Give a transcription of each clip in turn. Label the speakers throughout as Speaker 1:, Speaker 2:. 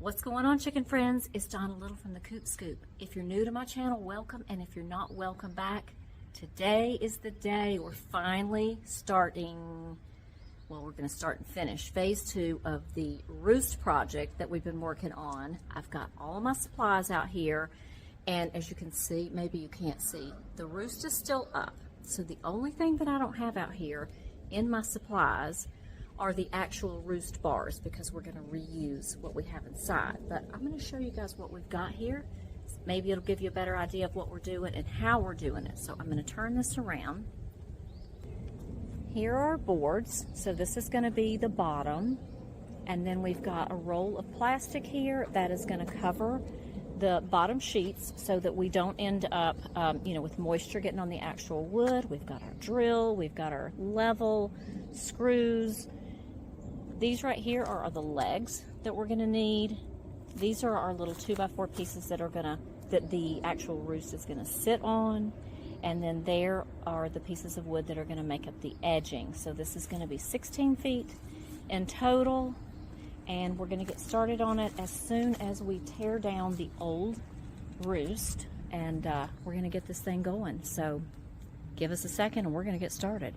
Speaker 1: What's going on, chicken friends? It's Donna Little from the Coop Scoop. If you're new to my channel, welcome, and if you're not, welcome back. Today is the day we're finally starting, well, we're going to start and finish phase 2 of the roost project that we've been working on. I've got all of my supplies out here, and as you can see, maybe you can't see, the roost is still up. So the only thing that I don't have out here in my supplies are the actual roost bars, because we're going to reuse what we have inside. But I'm going to show you guys what we've got here. Maybe it'll give you a better idea of what we're doing and how we're doing it. So I'm going to turn this around. Here are our boards. So this is going to be the bottom, and then we've got a roll of plastic here that is going to cover the bottom sheets so that we don't end up with moisture getting on the actual wood. We've got our drill, we've got our level, screws. These right here are the legs that we're going to need. These are our little 2x4 pieces that the actual roost is going to sit on. And then there are the pieces of wood that are going to make up the edging. So this is going to be 16 feet in total. And we're going to get started on it as soon as we tear down the old roost. And we're going to get this thing going. So give us a second and we're going to get started.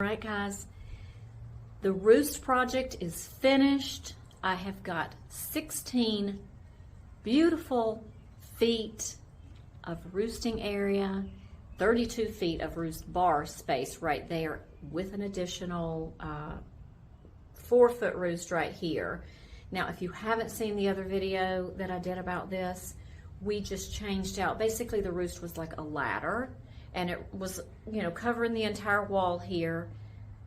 Speaker 1: right, guys, the roost project is finished. I have got 16 beautiful feet of roosting area, 32 feet of roost bar space right there with an additional 4-foot roost right here. Now, if you haven't seen the other video that I did about this, we just changed out, basically the roost was like a ladder, and it was, you know, covering the entire wall here.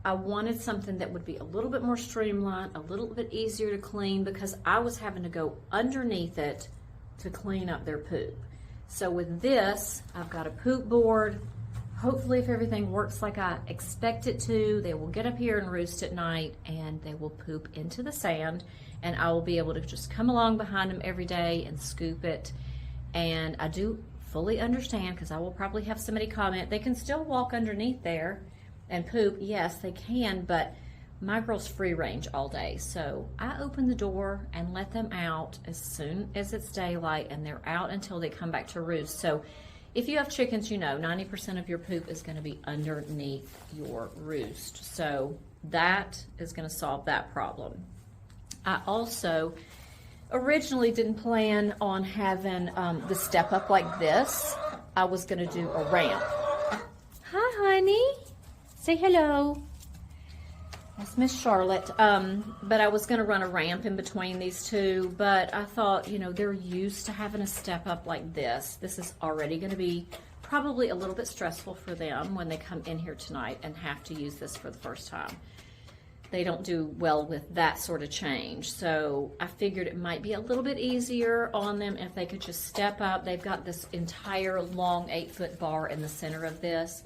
Speaker 1: I wanted something that would be a little bit more streamlined, a little bit easier to clean, because I was having to go underneath it to clean up their poop. So with this, I've got a poop board. Hopefully, if everything works like I expect it to, they will get up here and roost at night, and they will poop into the sand, and I will be able to just come along behind them every day and scoop it. And I do fully understand, because I will probably have somebody comment, they can still walk underneath there and poop. Yes, they can, but my girls free range all day. So I open the door and let them out as soon as it's daylight, and they're out until they come back to roost. So if you have chickens, you know 90% of your poop is going to be underneath your roost. So that is going to solve that problem. I also originally didn't plan on having the step up like this. I was going to do a ramp. Hi, honey. Say hello. That's Miss Charlotte. But I was going to run a ramp in between these two, but I thought, you know, they're used to having a step up like this. This is already going to be probably a little bit stressful for them when they come in here tonight and have to use this for the first time. They don't do well with that sort of change. So I figured it might be a little bit easier on them if they could just step up. They've got this entire long 8-foot bar in the center of this.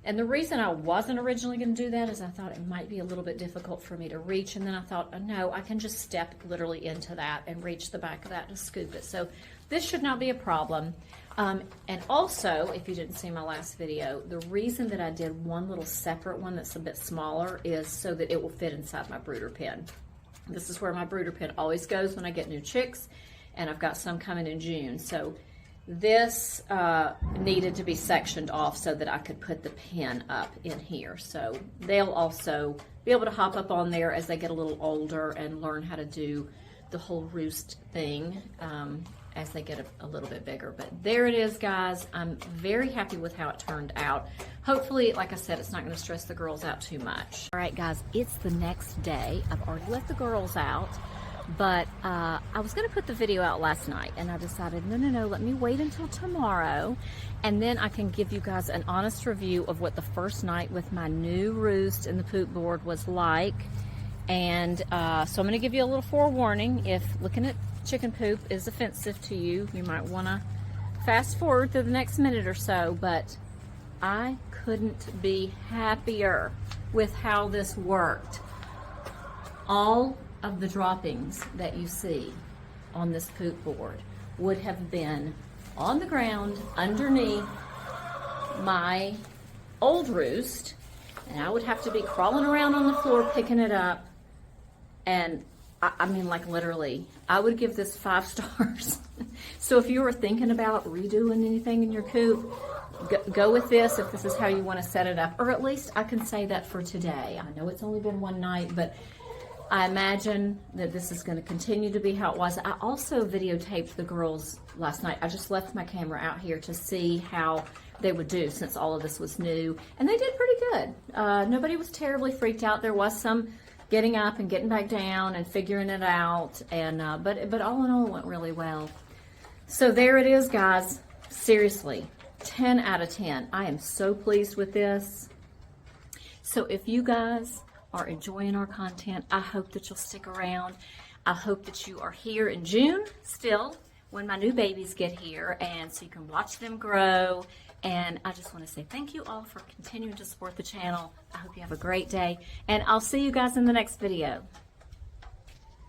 Speaker 1: And the reason I wasn't originally going to do that is I thought it might be a little bit difficult for me to reach. And then I thought, oh, no, I can just step literally into that and reach the back of that to scoop it. So this should not be a problem. And also, if you didn't see my last video, the reason that I did one little separate one that's a bit smaller is so that it will fit inside my brooder pen. This is where my brooder pen always goes when I get new chicks, and I've got some coming in June. So this needed to be sectioned off so that I could put the pen up in here. So they'll also be able to hop up on there as they get a little older and learn how to do the whole roost thing as they get a little bit bigger. But there it is, guys. I'm very happy with how it turned out. Hopefully, like I said, it's not going to stress the girls out too much. All right, guys, it's the next day. I've already let the girls out. But I was going to put the video out last night, and I decided, no, let me wait until tomorrow, and then I can give you guys an honest review of what the first night with my new roost and the poop board was like. And so I'm going to give you a little forewarning. If looking at chicken poop is offensive to you, you might want to fast forward through the next minute or so, but I couldn't be happier with how this worked. All of the droppings that you see on this poop board would have been on the ground underneath my old roost, and I would have to be crawling around on the floor picking it up. And I mean, like, literally, I would give this 5 stars. So if you were thinking about redoing anything in your coop, go with this if this is how you want to set it up. Or at least I can say that for today. I know it's only been one night, but I imagine that this is going to continue to be how it was. I also videotaped the girls last night. I just left my camera out here to see how they would do since all of this was new. And they did pretty good. Nobody was terribly freaked out. There was some getting up and getting back down and figuring it out. And but all in all, it went really well. So there it is, guys. Seriously, 10 out of 10. I am so pleased with this. So if you guys are enjoying our content, I hope that you'll stick around. I hope that you are here in June still when my new babies get here, and so you can watch them grow. And I just want to say thank you all for continuing to support the channel. I hope you have a great day, and I'll see you guys in the next video.